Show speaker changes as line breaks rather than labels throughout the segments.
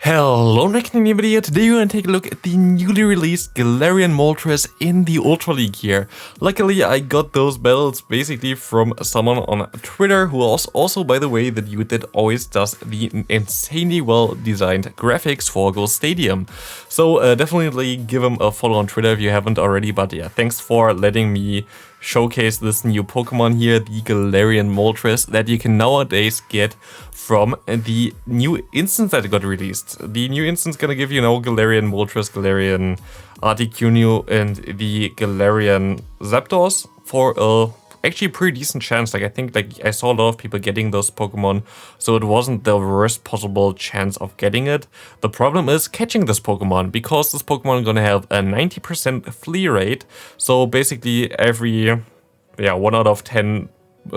Hello, everybody here. Today we're going to take a look at the newly released Galarian Moltres in the Ultra League here. Luckily, I got those battles basically from someone on Twitter who also, by the way, the dude that always does the insanely well designed graphics for Go Stadium. So definitely give him a follow on Twitter if you haven't already, but yeah, thanks for letting me showcase this new Pokemon here, the Galarian Moltres, that you can nowadays get from the new instance that got released. The new instance gonna give you now Galarian Moltres, Galarian Articuno, and the Galarian Zapdos for a actually pretty decent chance. I think I saw a lot of people getting those Pokemon, so it wasn't the worst possible chance of getting it. The problem is catching this Pokemon, because this Pokemon is gonna have a 90% flea rate. So basically every 1 out of 10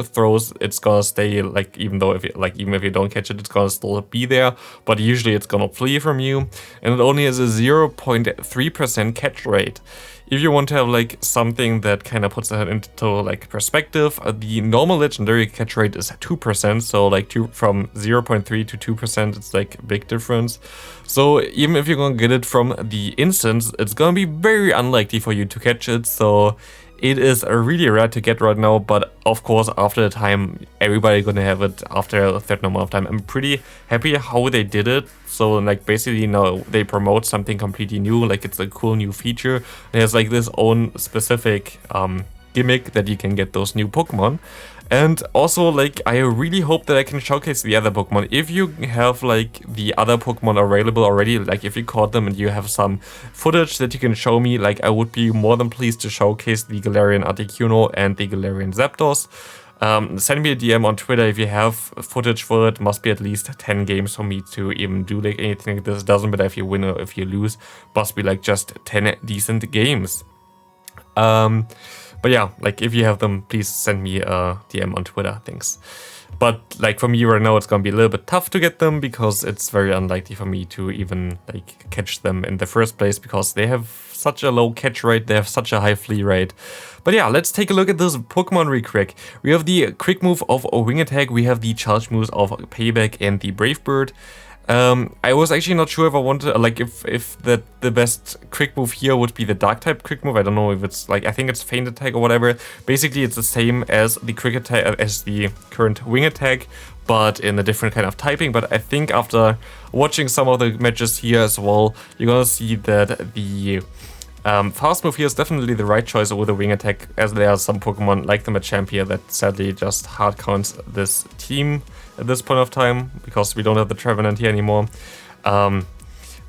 throws, it's gonna stay, even if you don't catch it, it's gonna still be there, but usually it's gonna flee from you, and it only has a 0.3% catch rate. If you want to have something that kind of puts that into perspective, the normal legendary catch rate is 2%, so from 0.3 to 2%, it's a big difference. So even if you're gonna get it from the instance, it's gonna be very unlikely for you to catch it. So it is really rare to get right now, but of course after the time everybody gonna have it after a certain amount of time. I'm pretty happy how they did it. So basically now they promote something completely new, it's a cool new feature. It has this own specific gimmick that you can get those new Pokemon. And also I really hope that I can showcase the other Pokemon. If you have the other Pokemon available already, if you caught them and you have some footage that you can show me, I would be more than pleased to showcase the Galarian Articuno and the Galarian Zapdos. Send me a DM on Twitter if you have footage for it. Must be at least 10 games for me to even do anything like this. Doesn't matter if you win or if you lose. Must be just 10 decent games. But yeah, if you have them, please send me a DM on Twitter, thanks. But for me right now, it's gonna be a little bit tough to get them, because it's very unlikely for me to even catch them in the first place, because they have such a low catch rate, they have such a high flea rate. But yeah, let's take a look at this Pokemon real quick. We have the quick move of Wing Attack, we have the charge moves of Payback and the Brave Bird. I was actually not sure if I wanted, if the best quick move here would be the dark type quick move. I don't know if it's I think it's Feint Attack or whatever. Basically it's the same as the quick attack, as the current Wing Attack, but in a different kind of typing. But I think after watching some of the matches here as well, you're gonna see that the fast move here is definitely the right choice over the Wing Attack, as there are some Pokemon like the Machamp here that sadly just hard counts this team at this point of time, because we don't have the Trevenant here anymore.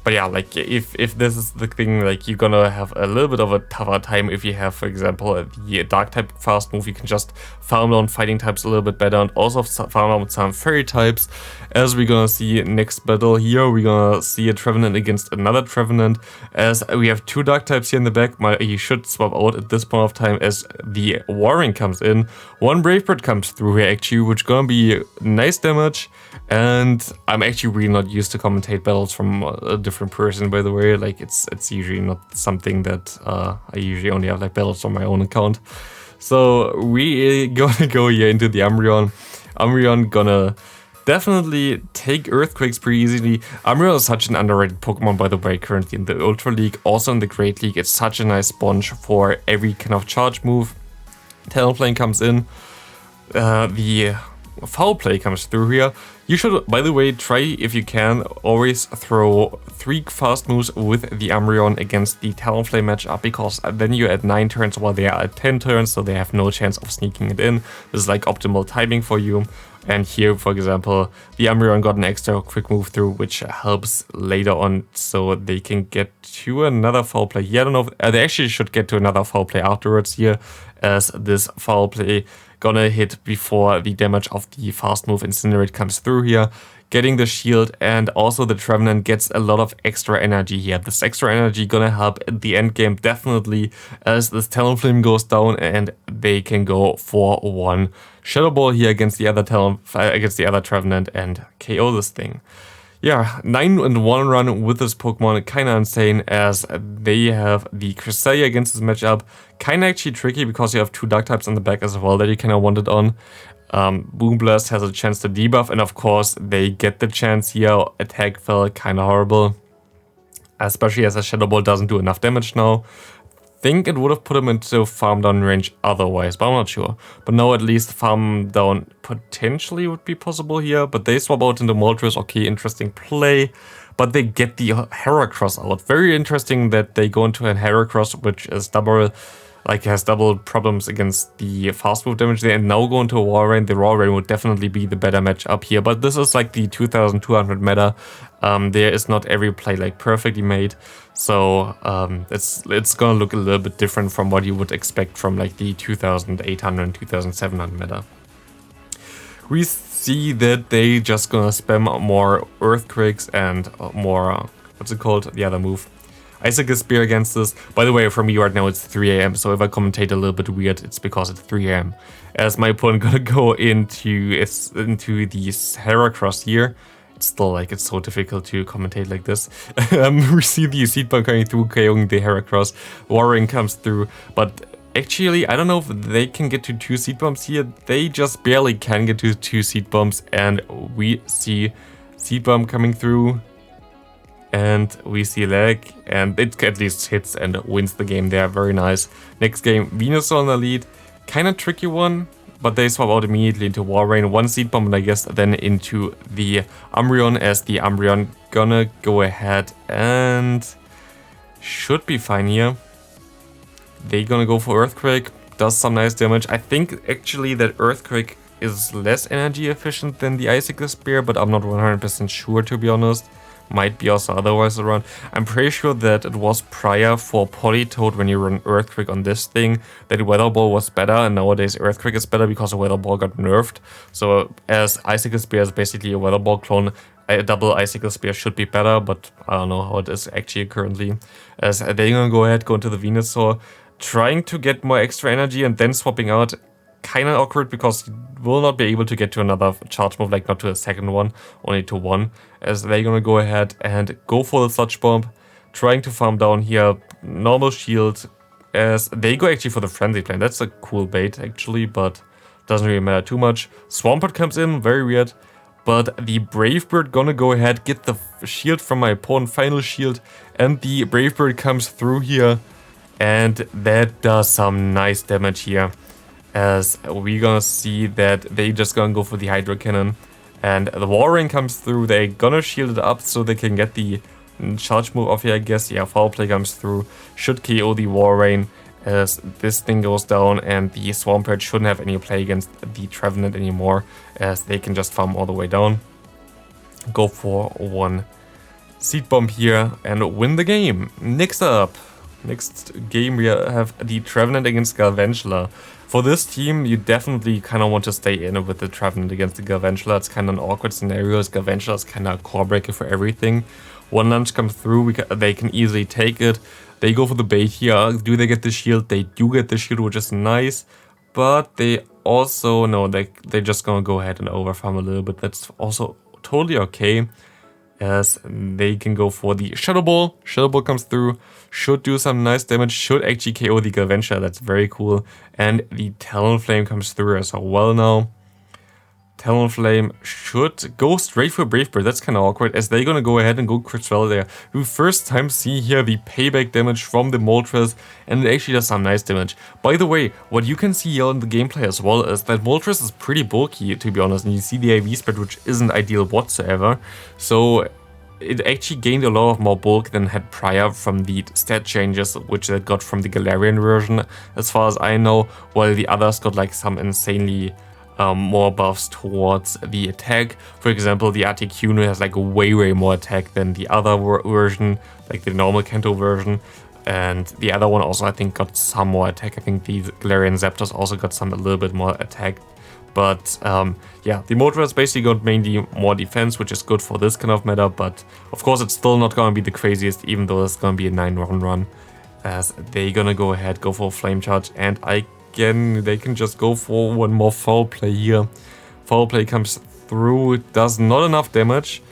But yeah, if this is the thing, you're gonna have a little bit of a tougher time if you have, for example, the dark type fast move. You can just farm down fighting types a little bit better, and also farm down some fairy types. As we're gonna see next battle here, we're gonna see a Trevenant against another Trevenant, as we have two dark types here in the back. You should swap out at this point of time as the Warring comes in. One Brave Bird comes through here actually, which gonna be nice damage. And I'm actually really not used to commentate battles from a different person, by the way. It's usually not something that I usually only have battles on my own account. So we gonna go here into the Umbreon. Umbreon gonna definitely take Earthquakes pretty easily. Umbreon is such an underrated Pokemon, by the way, currently in the Ultra League, also in the Great League. It's such a nice sponge for every kind of charge move. Talonflame comes in. The Foul Play comes through here. You should, by the way, try, if you can, always throw 3 fast moves with the Umbreon against the Talonflame matchup, because then you're at 9 turns while they are at 10 turns, so they have no chance of sneaking it in. This is optimal timing for you. And here, for example, the Umbreon got an extra quick move through, which helps later on, so they can get to another Foul Play. Yeah, I don't know if, they actually should get to another Foul Play afterwards here, as this Foul Play gonna hit before the damage of the fast move Incinerate comes through here, getting the shield, and also the Trevenant gets a lot of extra energy here. This extra energy gonna help at the end game definitely, as this Talonflame goes down and they can go for one Shadow Ball here against the other Trevenant and KO this thing. Yeah, 9-1 run with this Pokemon, kinda insane, as they have the Cresselia against this matchup. Kinda actually tricky, because you have 2 Dark types on the back as well that you kinda wanted on. Boom Blast has a chance to debuff, and of course they get the chance here. Attack felt kind of horrible, especially as a Shadow Ball doesn't do enough damage now. Think it would have put him into farm down range otherwise, but I'm not sure. But now at least farm down potentially would be possible here, but they swap out into Moltres. Okay, interesting play, but they get the Heracross out. Very interesting that they go into a Heracross, which is double, like has double problems against the fast move damage there, and now go into a Walrein. The Walrein would definitely be the better match up here, but this is like the 2200 meta. There is not every play like perfectly made, so it's gonna look a little bit different from what you would expect from like the 2800 and 2700 meta. We see that they just gonna spam more Earthquakes and more, what's it called, the other move, Icicle Spear against this. By the way, for me right now it's 3 AM, so if I commentate a little bit weird, it's because it's 3 AM. As my opponent gonna go into the Heracross here. It's still like, it's so difficult to commentate like this. We see the Seed Bomb coming through, KOing the Heracross. Warring comes through, but actually, I don't know if they can get to 2 Seed Bombs here. They just barely can get to 2 Seed Bombs, and we see Seed Bomb coming through. And we see lag, and it at least hits and wins the game there. Very nice. Next game, Venusaur in the lead. Kind of tricky one, but they swap out immediately into Walrein. 1 Seed Bomb, and I guess then into the Umbreon, as the Umbreon gonna go ahead and should be fine here. They gonna go for Earthquake. Does some nice damage. I think actually that Earthquake is less energy efficient than the Icicle Spear, but I'm not 100% sure, to be honest. Might be also otherwise around. I'm pretty sure that it was prior for Politoed, when you run Earthquake on this thing, that Weather Ball was better, and nowadays Earthquake is better because the Weather Ball got nerfed. So as Icicle Spear is basically a Weather Ball clone, a double Icicle Spear should be better, but I don't know how it is actually currently. As they're gonna go ahead, go into the Venusaur, trying to get more extra energy and then swapping out. Kind of awkward because you will not be able to get to another charge move, like not to a second one, only to one, as they're gonna go ahead and go for the Sludge Bomb, trying to farm down here, normal shield, as they go actually for the Frenzy Plane. That's a cool bait actually, but doesn't really matter too much. Swampert comes in, very weird, but the Brave Bird gonna go ahead, get the shield from my opponent, final shield, and the Brave Bird comes through here, and that does some nice damage here. As we're gonna see that they just gonna go for the Hydro Cannon, and the Warring comes through. They're gonna shield it up so they can get the charge move off here, I guess. Yeah, Foul Play comes through, should KO the Warring as this thing goes down, and the Swampert shouldn't have any play against the Trevenant anymore, as they can just farm all the way down. Go for 1 Seed Bomb here and win the game. Next game we have the Trevenant against Galvantula. For this team, you definitely kind of want to stay in with the Trevenant against the Galvantula. It's kind of an awkward scenario, as Galvantula is kind of a core breaker for everything. 1 lunge comes through, they can easily take it. They go for the bait here. Do they get the shield? They do get the shield, which is nice. But they also, no, they're just gonna go ahead and overfarm a little bit. That's also totally okay, as they can go for the Shadow Ball. Shadow Ball comes through, should do some nice damage, should actually KO the Galvantula. That's very cool. And the Talonflame comes through as well now. Talonflame should go straight for Brave Bird. That's kind of awkward, as they're gonna go ahead and go Crystal there. We first time see here the payback damage from the Moltres, and it actually does some nice damage. By the way, what you can see here in the gameplay as well is that Moltres is pretty bulky, to be honest, and you see the AV spread, which isn't ideal whatsoever. So it actually gained a lot of more bulk than had prior from the stat changes, which it got from the Galarian version, as far as I know, while the others got like some insanely more buffs towards the attack. For example, the Articuno has like way more attack than the other version, like the normal Kanto version. And the other one also, I think, got some more attack. I think the Galarian Zapdos also got a little bit more attack. But yeah, the Moltres basically got mainly more defense, which is good for this kind of meta. But of course, it's still not gonna be the craziest, even though it's gonna be a 9-round run. As they're gonna go ahead, go for Flame Charge, and again, they can just go for 1 more Foul Play here. Foul Play comes through, it does not enough damage.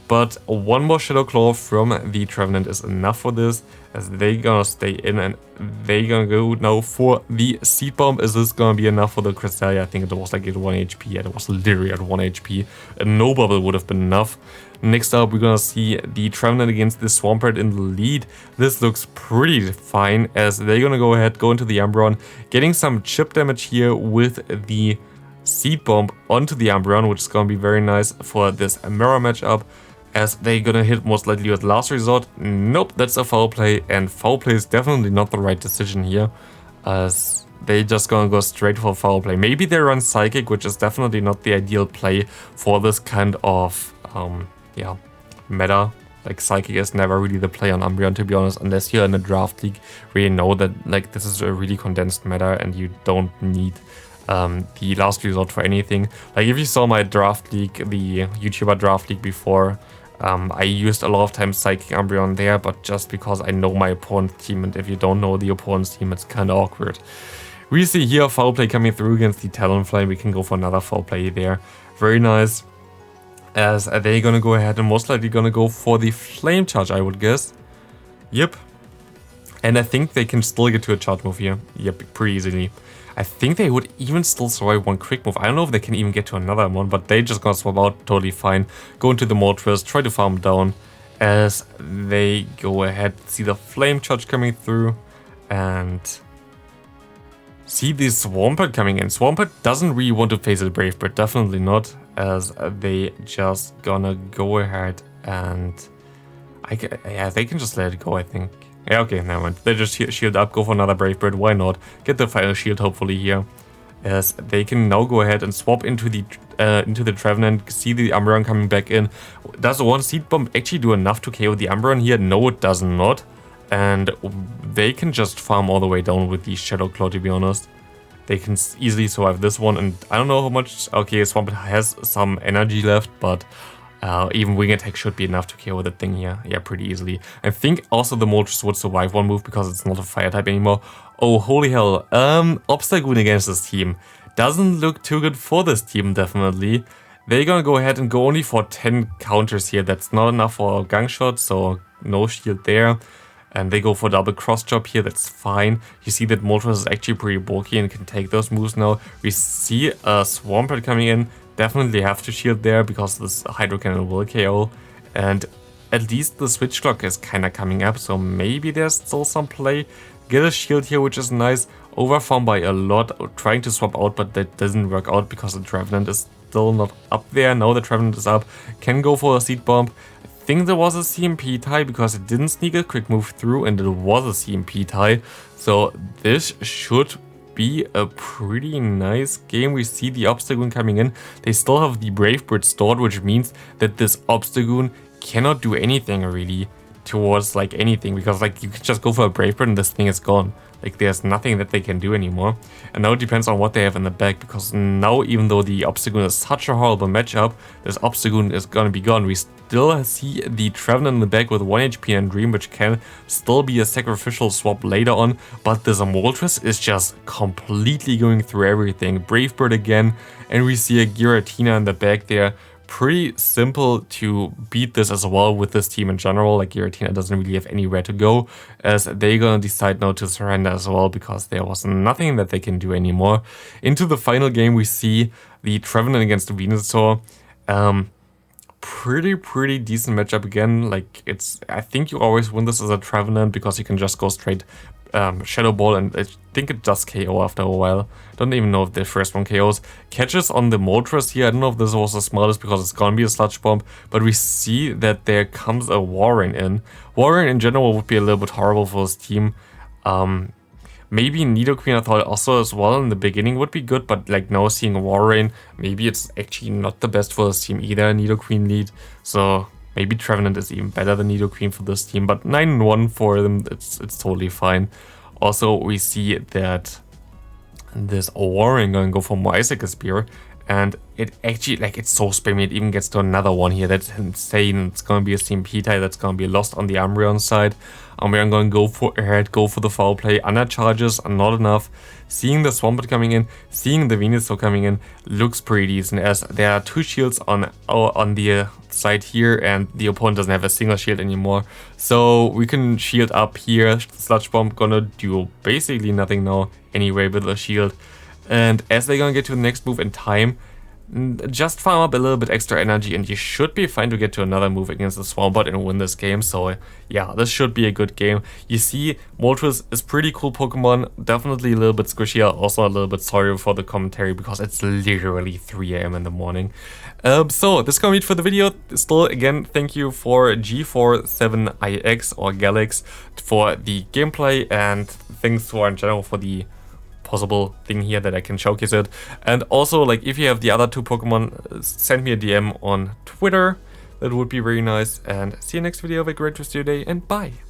But one more Shadow Claw from the Trevenant is enough for this, as they gonna stay in and they gonna go now for the Seed Bomb. Is this gonna be enough for the Cresselia? I think it was like at 1 HP, and it was literally at 1 HP. A no bubble would have been enough. Next up, we're gonna see the Trevenant against the Swampert in the lead. This looks pretty fine, as they're gonna go ahead, go into the Umbreon, getting some chip damage here with the Seed Bomb onto the Umbreon, which is gonna be very nice for this mirror matchup, as they're gonna hit most likely with Last Resort. Nope, that's a foul play, and foul play is definitely not the right decision here, as they just gonna go straight for foul play. Maybe they run Psychic, which is definitely not the ideal play for this kind of yeah, meta. Like, Psychic is never really the play on Umbreon, to be honest, unless you're in a draft league where you know that like this is a really condensed meta and you don't need the Last Resort for anything. Like, if you saw my draft league, the YouTuber draft league before, I used a lot of times Psychic Umbreon there, but just because I know my opponent's team, and if you don't know the opponent's team, it's kind of awkward. We see here foul play coming through against the Talonflame. We can go for another foul play there. Very nice, as they're gonna go ahead and most likely gonna go for the Flame Charge, I would guess. Yep. And I think they can still get to a charge move here. Yep, pretty easily. I think they would even still survive one quick move. I don't know if they can even get to another one, but they just gonna swap out totally fine. Go into the Moltres, try to farm down, as they go ahead, see the Flame Charge coming through, and see the Swampert coming in. Swampert doesn't really want to face a Brave Bird, definitely not, as they just gonna go ahead and yeah, they can just let it go, I think. Yeah, okay, never mind. They just shield up, go for another Brave Bird, why not? Get the final shield hopefully here, as they can now go ahead and swap into the Trevenant, see the Umbreon coming back in. Does one Seed Bomb actually do enough to KO the Umbreon here? No, it does not. And they can just farm all the way down with the Shadow Claw, to be honest. They can easily survive this one, and I don't know how much... Okay, Swampert has some energy left, but even Wing Attack should be enough to KO that thing here. Yeah, pretty easily. I think also the Moltres would survive one move because it's not a fire type anymore. Oh, holy hell. Obstagoon against this team. Doesn't look too good for this team, definitely. They're gonna go ahead and go only for 10 counters here. That's not enough for a Gang Shot, so no shield there. And they go for double cross chop here, that's fine. You see that Moltres is actually pretty bulky and can take those moves now. We see a Swampert coming in. Definitely have to shield there because this Hydro Cannon will KO. And at least the switch clock is kind of coming up, so maybe there's still some play. Get a shield here, which is nice. Overfarm by a lot, trying to swap out, but that doesn't work out because the Trevenant is still not up there. Now the Trevenant is up. Can go for a Seed Bomb. I think there was a CMP tie because it didn't sneak a quick move through, and it was a CMP tie. So this should be a pretty nice game. We see the Obstagoon coming in. They still have the Brave Bird stored, which means that this Obstagoon cannot do anything really towards like anything, because like you can just go for a Brave Bird and this thing is gone. Like there's nothing that they can do anymore. And now it depends on what they have in the back, because now even though the Obstagoon is such a horrible matchup, this Obstagoon is gonna be gone. We still see the Trevenant in the back with 1 HP and Dream, which can still be a sacrificial swap later on, but this Moltres is just completely going through everything. Brave Bird again, and we see a Giratina in the back there. Pretty simple to beat this as well with this team in general. Like Giratina doesn't really have anywhere to go, as they're gonna decide now to surrender as well because there was nothing that they can do anymore. Into the final game, we see the Trevenant against the Venusaur. Pretty decent matchup again. Like I think you always win this as a Trevenant because you can just go straight Shadow Ball, and I think it does KO after a while. Don't even know if the first one KOs. Catches on the Moltres here. I don't know if this was the smartest because it's gonna be a Sludge Bomb, but we see that there comes a Warren in. Warren in general would be a little bit horrible for his team. Maybe Nidoqueen I thought also as well in the beginning would be good, but like now seeing Warren, maybe it's actually not the best for his team either, Nidoqueen lead. So maybe Trevenant is even better than Nidoqueen for this team, but 9-1 for them, it's totally fine. Also, we see that this Warren gonna go for more Icicle Spear, And it actually, like, it's so spammy, it even gets to another one here. That's insane. It's gonna be a CMP tie that's gonna be lost on the Umbreon side. Umbreon gonna go for ahead, go for the foul play. Under charges are not enough. Seeing the Swampert coming in, seeing the Venusaur coming in, looks pretty decent, as there are 2 shields on the side here, and the opponent doesn't have a single shield anymore. So we can shield up here. Sludge Bomb gonna do basically nothing now anyway with the shield. And as they're gonna get to the next move in time, just farm up a little bit extra energy and you should be fine to get to another move against the Swampert and win this game. So yeah, this should be a good game. You see, Moltres is pretty cool Pokemon, definitely a little bit squishy. Also a little bit sorry for the commentary because it's literally 3 AM in the morning. So this is gonna be it for the video. Still, again, thank you for G47IX or Galax for the gameplay, and thanks for in general for the possible thing here that I can showcase it. And also, like, if you have the other 2 Pokemon, send me a DM on Twitter. That would be very nice. And see you next video. Have a great rest of your day, and bye.